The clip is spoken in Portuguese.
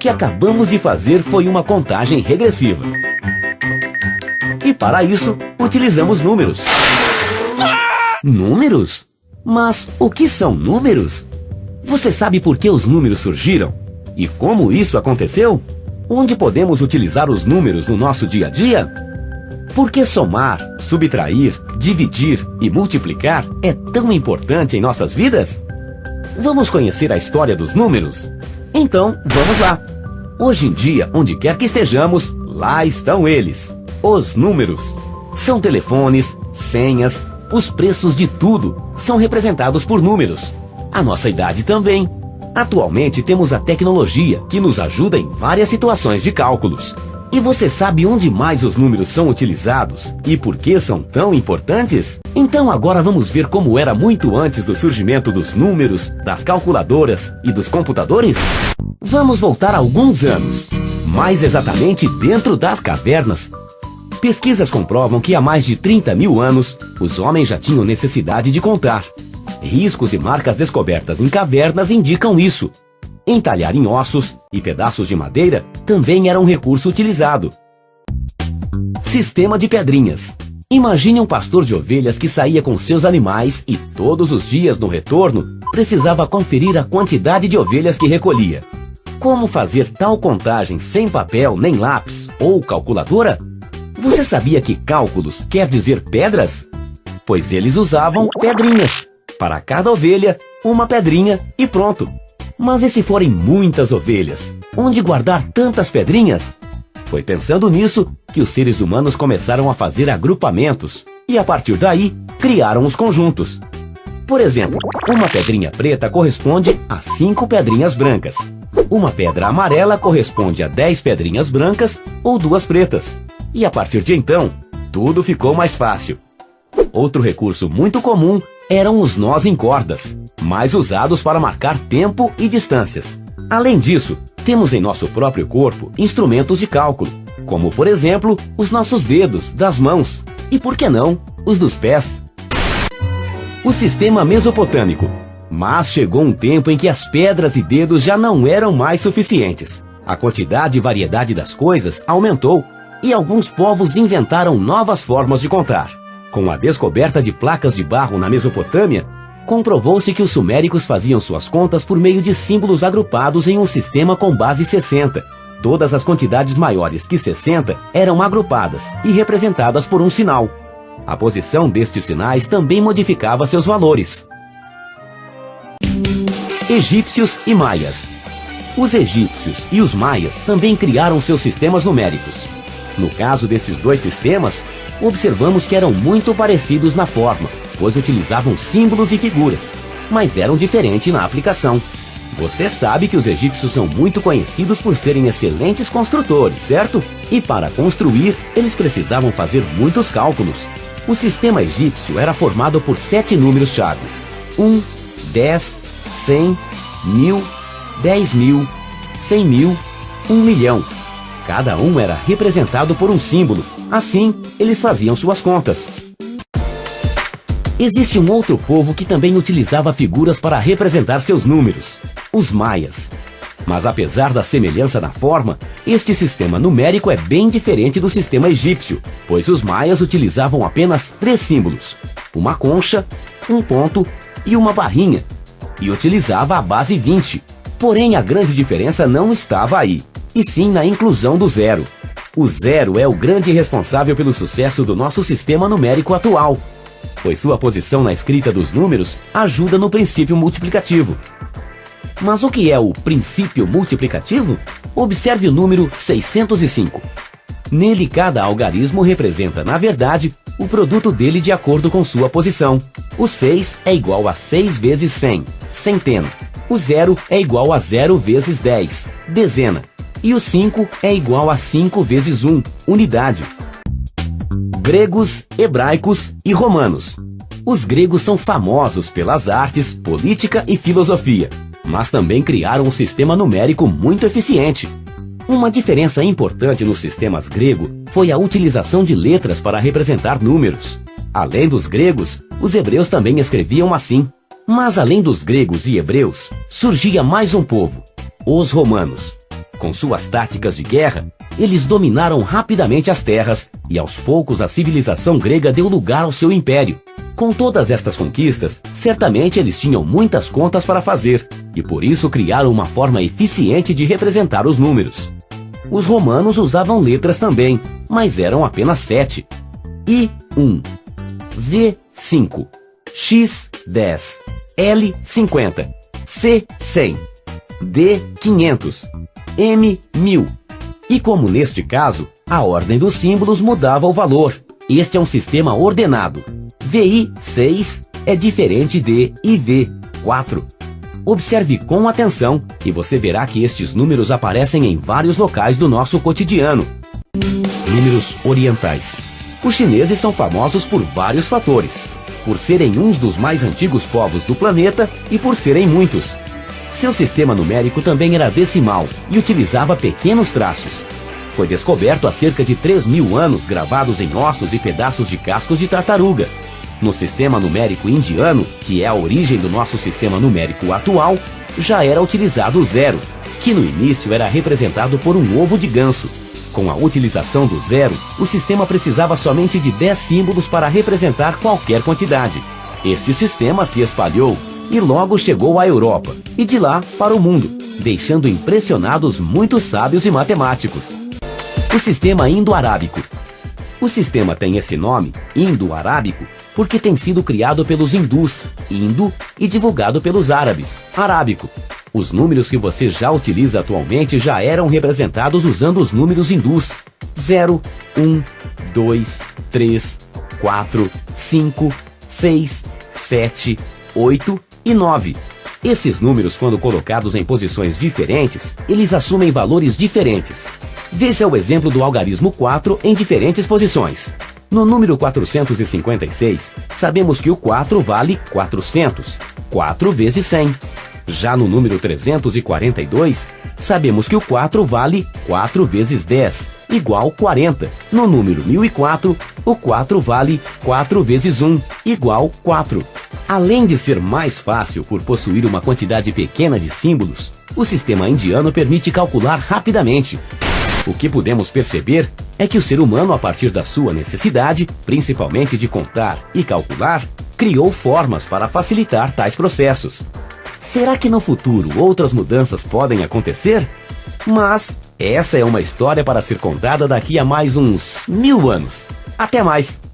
que acabamos de fazer foi uma contagem regressiva. E para isso, utilizamos números. Números? Mas o que são números? Você sabe por que os números surgiram? E como isso aconteceu? Onde podemos utilizar os números no nosso dia a dia? Por que somar, subtrair, dividir e multiplicar é tão importante em nossas vidas? Vamos conhecer a história dos números? Então, vamos lá! Hoje em dia, onde quer que estejamos, lá estão eles. Os números. São telefones, senhas, os preços de tudo são representados por números. A nossa idade também. Atualmente temos a tecnologia que nos ajuda em várias situações de cálculos. E você sabe onde mais os números são utilizados e por que são tão importantes? Então agora vamos ver como era muito antes do surgimento dos números, das calculadoras e dos computadores? Vamos voltar alguns anos, mais exatamente dentro das cavernas. Pesquisas comprovam que há mais de 30 mil anos, os homens já tinham necessidade de contar. Riscos e marcas descobertas em cavernas indicam isso. Entalhar em ossos e pedaços de madeira também era um recurso utilizado. Sistema de pedrinhas. Imagine um pastor de ovelhas que saía com seus animais e todos os dias no retorno precisava conferir a quantidade de ovelhas que recolhia. Como fazer tal contagem sem papel nem lápis ou calculadora? Você sabia que cálculos quer dizer pedras? Pois eles usavam pedrinhas. Para cada ovelha, uma pedrinha e pronto. Mas e se forem muitas ovelhas? Onde guardar tantas pedrinhas? Foi pensando nisso que os seres humanos começaram a fazer agrupamentos e, a partir daí, criaram os conjuntos. Por exemplo, uma pedrinha preta corresponde a 5 pedrinhas brancas. Uma pedra amarela corresponde a 10 pedrinhas brancas ou 2 pretas. E a partir de então, tudo ficou mais fácil. Outro recurso muito comum eram os nós em cordas, mais usados para marcar tempo e distâncias. Além disso, temos em nosso próprio corpo instrumentos de cálculo, como por exemplo, os nossos dedos das mãos e, por que não, os dos pés. O sistema mesopotâmico. Mas chegou um tempo em que as pedras e dedos já não eram mais suficientes. A quantidade e variedade das coisas aumentou e alguns povos inventaram novas formas de contar. Com a descoberta de placas de barro na Mesopotâmia, comprovou-se que os suméricos faziam suas contas por meio de símbolos agrupados em um sistema com base 60. Todas as quantidades maiores que 60 eram agrupadas e representadas por um sinal. A posição destes sinais também modificava seus valores. Egípcios e maias. Os egípcios e os maias também criaram seus sistemas numéricos. No caso desses dois sistemas, observamos que eram muito parecidos na forma, pois utilizavam símbolos e figuras, mas eram diferentes na aplicação. Você sabe que os egípcios são muito conhecidos por serem excelentes construtores, certo? E para construir, eles precisavam fazer muitos cálculos. O sistema egípcio era formado por 7 números-chave: 1, 10, 100, 1000, 10.000, 100.000, 1 milhão. Cada um era representado por um símbolo. Assim, eles faziam suas contas. Existe um outro povo que também utilizava figuras para representar seus números: os maias. Mas apesar da semelhança na forma, este sistema numérico é bem diferente do sistema egípcio, pois os maias utilizavam apenas 3 símbolos: uma concha, um ponto e uma barrinha, e utilizava a base 20. Porém, a grande diferença não estava aí, e sim na inclusão do zero. O zero é o grande responsável pelo sucesso do nosso sistema numérico atual, pois sua posição na escrita dos números ajuda no princípio multiplicativo. Mas o que é o princípio multiplicativo? Observe o número 605. Nele, cada algarismo representa, na verdade, o produto dele de acordo com sua posição. O 6 é igual a 6 vezes 100, centena. O 0 é igual a 0 vezes 10, dezena. E o 5 é igual a 5 vezes 1, unidade. Gregos, hebraicos e romanos. Os gregos são famosos pelas artes, política e filosofia, mas também criaram um sistema numérico muito eficiente. Uma diferença importante nos sistemas grego foi a utilização de letras para representar números. Além dos gregos, os hebreus também escreviam assim. Mas além dos gregos e hebreus, surgia mais um povo, os romanos. Com suas táticas de guerra, eles dominaram rapidamente as terras e aos poucos a civilização grega deu lugar ao seu império. Com todas estas conquistas, certamente eles tinham muitas contas para fazer e por isso criaram uma forma eficiente de representar os números. Os romanos usavam letras também, mas eram apenas 7. I1, V5, X10, L50, C100, D500, M1000. E como neste caso, a ordem dos símbolos mudava o valor. Este é um sistema ordenado. VI6 é diferente de IV4. Observe com atenção e você verá que estes números aparecem em vários locais do nosso cotidiano. Números orientais. Os chineses são famosos por vários fatores. Por serem uns dos mais antigos povos do planeta e por serem muitos. Seu sistema numérico também era decimal e utilizava pequenos traços. Foi descoberto há cerca de 3.000 anos gravados em ossos e pedaços de cascos de tartaruga. No sistema numérico indiano, que é a origem do nosso sistema numérico atual, já era utilizado o 0, que no início era representado por um ovo de ganso. Com a utilização do 0, o sistema precisava somente de 10 símbolos para representar qualquer quantidade. Este sistema se espalhou e logo chegou à Europa, e de lá para o mundo, deixando impressionados muitos sábios e matemáticos. O sistema indo-arábico. O sistema tem esse nome, indo-arábico, porque tem sido criado pelos hindus, indo, e divulgado pelos árabes, arábico. Os números que você já utiliza atualmente já eram representados usando os números hindus. 0, 1, 2, 3, 4, 5, 6, 7, 8 e 9. Esses números, quando colocados em posições diferentes, eles assumem valores diferentes. Veja o exemplo do algarismo 4 em diferentes posições. No número 456, sabemos que o 4 vale 400, 4 vezes 100. Já no número 342, sabemos que o 4 vale 4 vezes 10, igual 40. No número 1004, o 4 vale 4 vezes 1, igual 4. Além de ser mais fácil por possuir uma quantidade pequena de símbolos, o sistema indiano permite calcular rapidamente. O que podemos perceber é que o ser humano, a partir da sua necessidade, principalmente de contar e calcular, criou formas para facilitar tais processos. Será que no futuro outras mudanças podem acontecer? Mas essa é uma história para ser contada daqui a mais uns 1000 anos. Até mais!